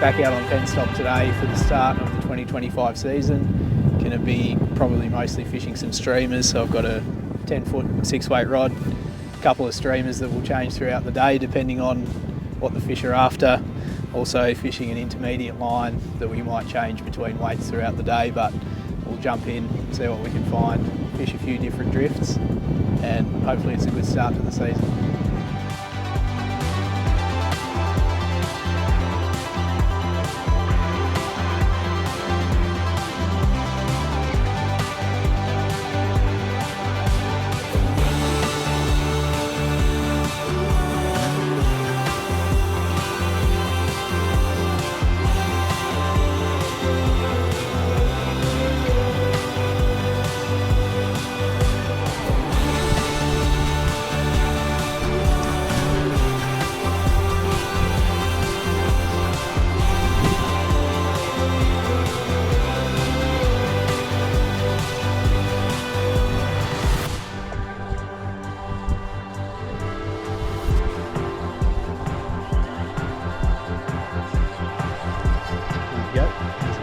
Back out on Penstock today for the start of the 2025 season. Going to be probably mostly fishing some streamers, so I've got a 10-foot 6-weight rod, a couple of streamers that will change throughout the day depending on what the fish are after. Also fishing an intermediate line that we might change between weights throughout the day, but we'll jump in, see what we can find, fish a few different drifts, and hopefully it's a good start to the season.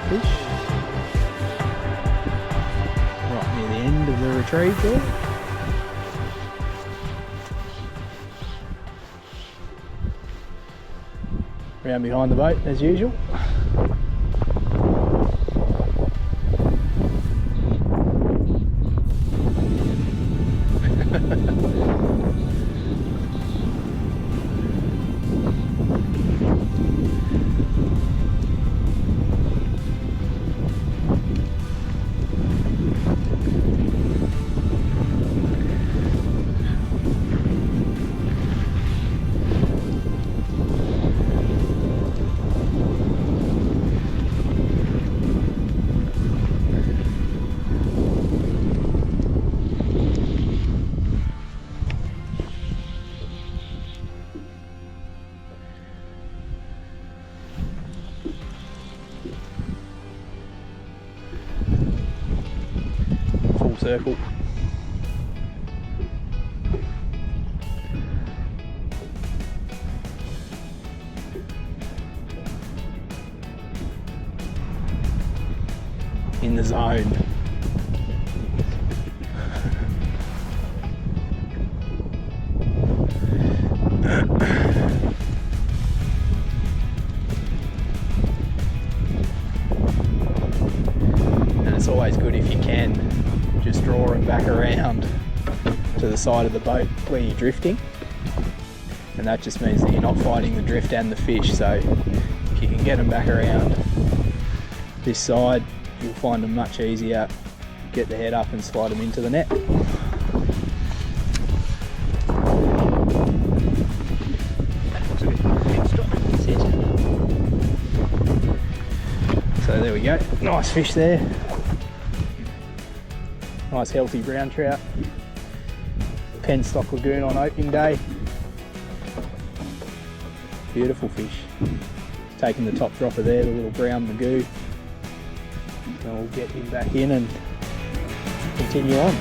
Fish right near the end of the retrieve there. Around behind the boat as usual. Full circle. In the zone. And it's always good if you can just draw them back around to the side of the boat where you're drifting, and that just means that you're not fighting the drift and the fish. So if you can get them back around this side, you'll find them much easier. Get the head up and slide them into the net. So there we go, nice fish there. Nice healthy brown trout. Penstock Lagoon on opening day. Beautiful fish. Taking the top dropper there, the little brown magoo. And we'll get him back in and continue on.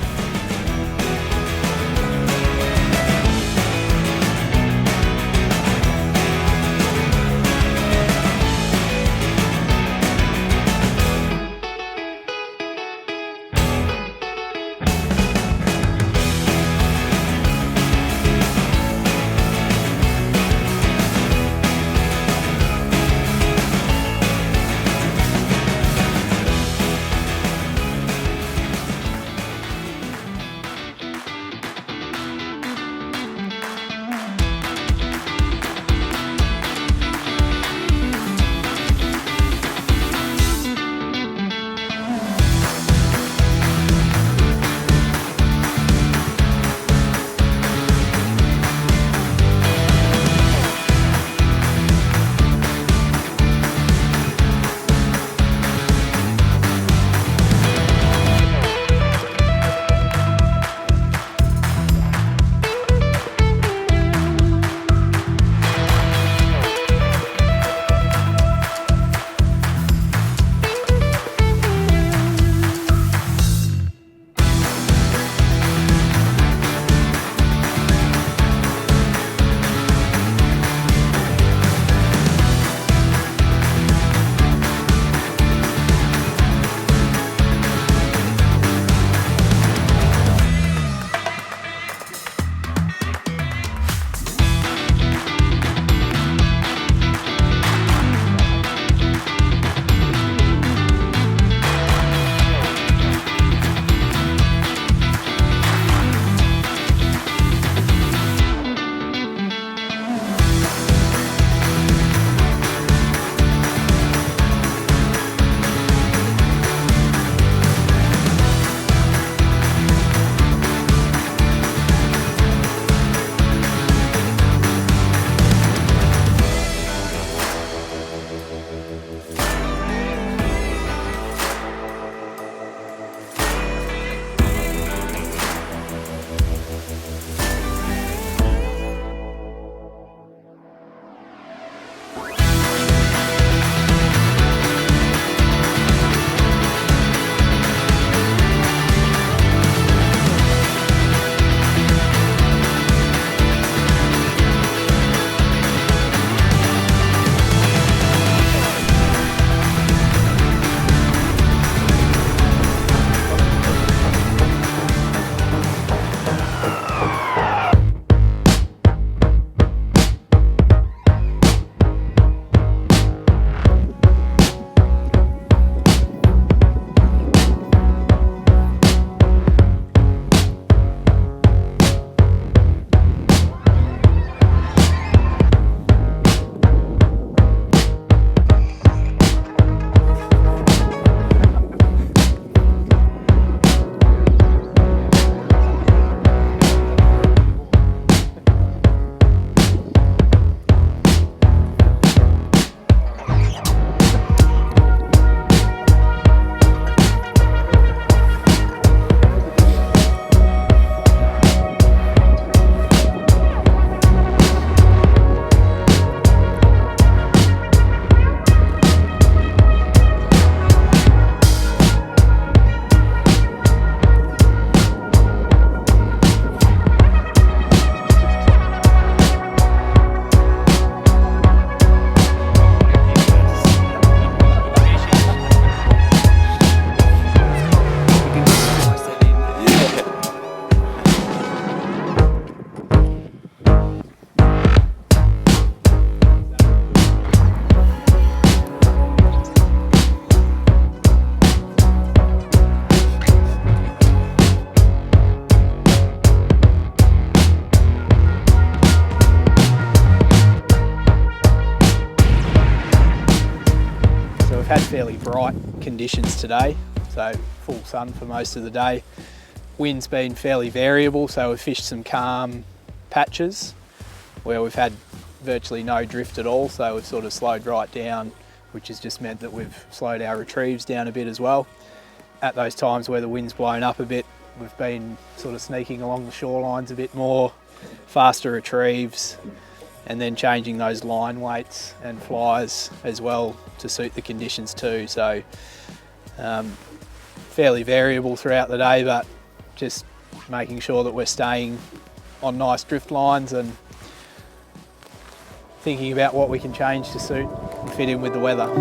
fairly bright conditions today, so full sun for most of the day. Wind's been fairly variable, so we've fished some calm patches where we've had virtually no drift at all, so we've sort of slowed right down, which has just meant that we've slowed our retrieves down a bit as well. At those times where the wind's blown up a bit, we've been sort of sneaking along the shorelines a bit more, faster retrieves, and then changing those line weights and flies as well to suit the conditions too. So fairly variable throughout the day, but just making sure that we're staying on nice drift lines and thinking about what we can change to suit and fit in with the weather.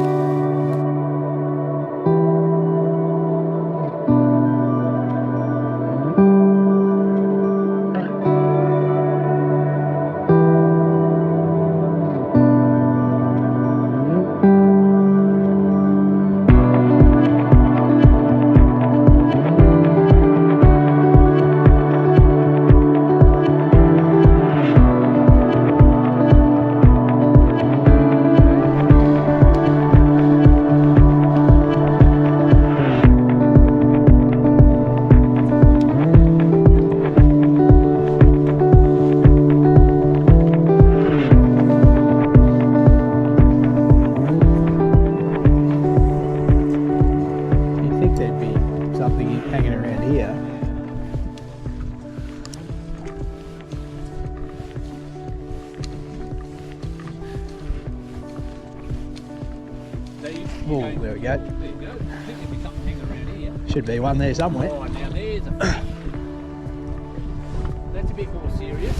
Oh, there we go. There you go. I think there'll be something hanging around here. Should be one there somewhere. Oh, now there's a fish. That's a bit more serious.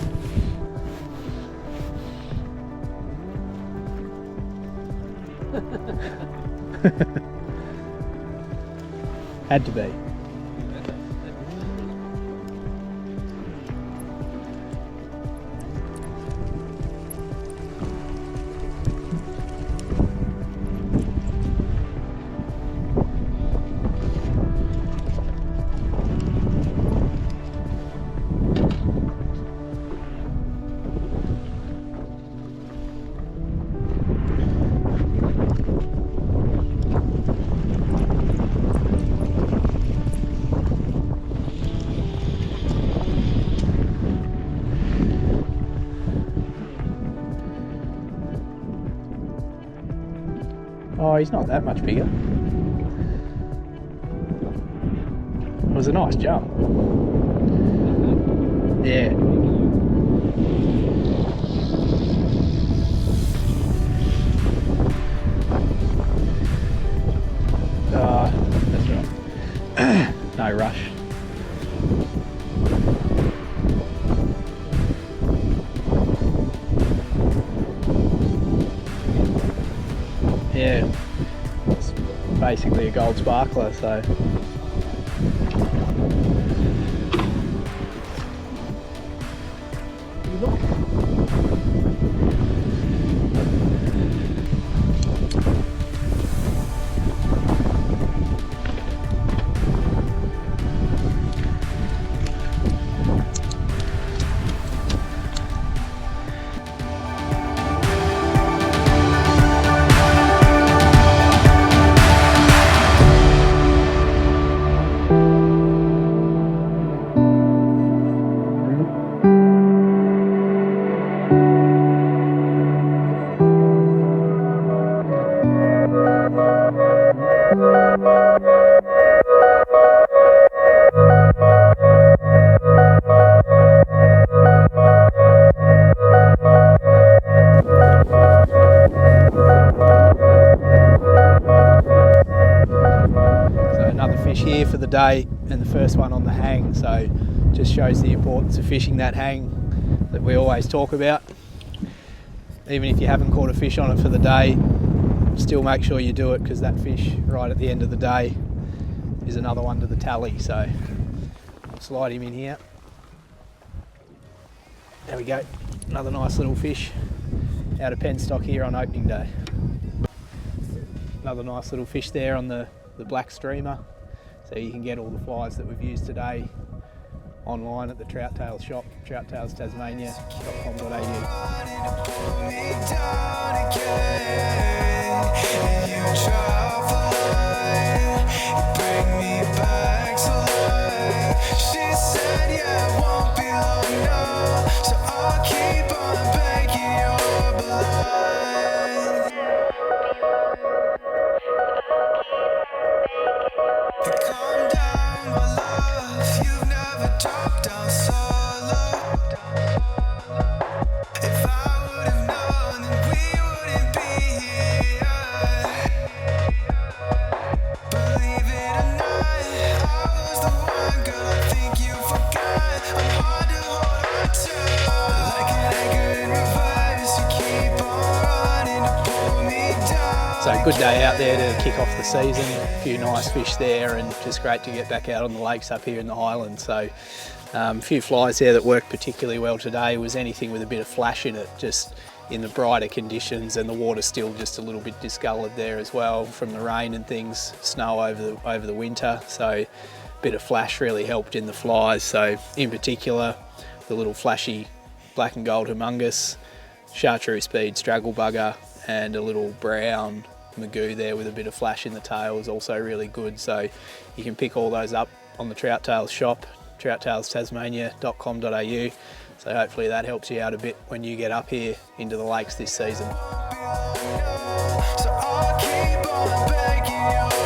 Had to be. Oh, he's not that much bigger. It was a nice jump. Yeah. That's right. No rush. Yeah, it's basically a gold sparkler, so. Here for the day, and the first one on the hang, so just shows the importance of fishing that hang that we always talk about. Even if you haven't caught a fish on it for the day, still make sure you do it, because that fish right at the end of the day is another one to the tally. So I'll slide him in here. There we go, another nice little fish out of Penstock here on opening day. Another nice little fish there on the black streamer. So you can get all the flies that we've used today online at the Trout Tales shop, trouttalestasmania.com.au. So good day out there to kick off the season, a few nice fish there, and just great to get back out on the lakes up here in the Highlands. So a few flies there that worked particularly well today. Was anything with a bit of flash in it, just in the brighter conditions, and the water still just a little bit discoloured there as well from the rain and things, snow over the winter. So a bit of flash really helped in the flies. So in particular, the little flashy black and gold humungus, chartreuse speed straggle bugger, and a little brown magoo there with a bit of flash in the tail is also really good. So you can pick all those up on the Trout Tales shop, trouttalestasmania.com.au. So hopefully that helps you out a bit when you get up here into the lakes this season. So I'll keep on begging you.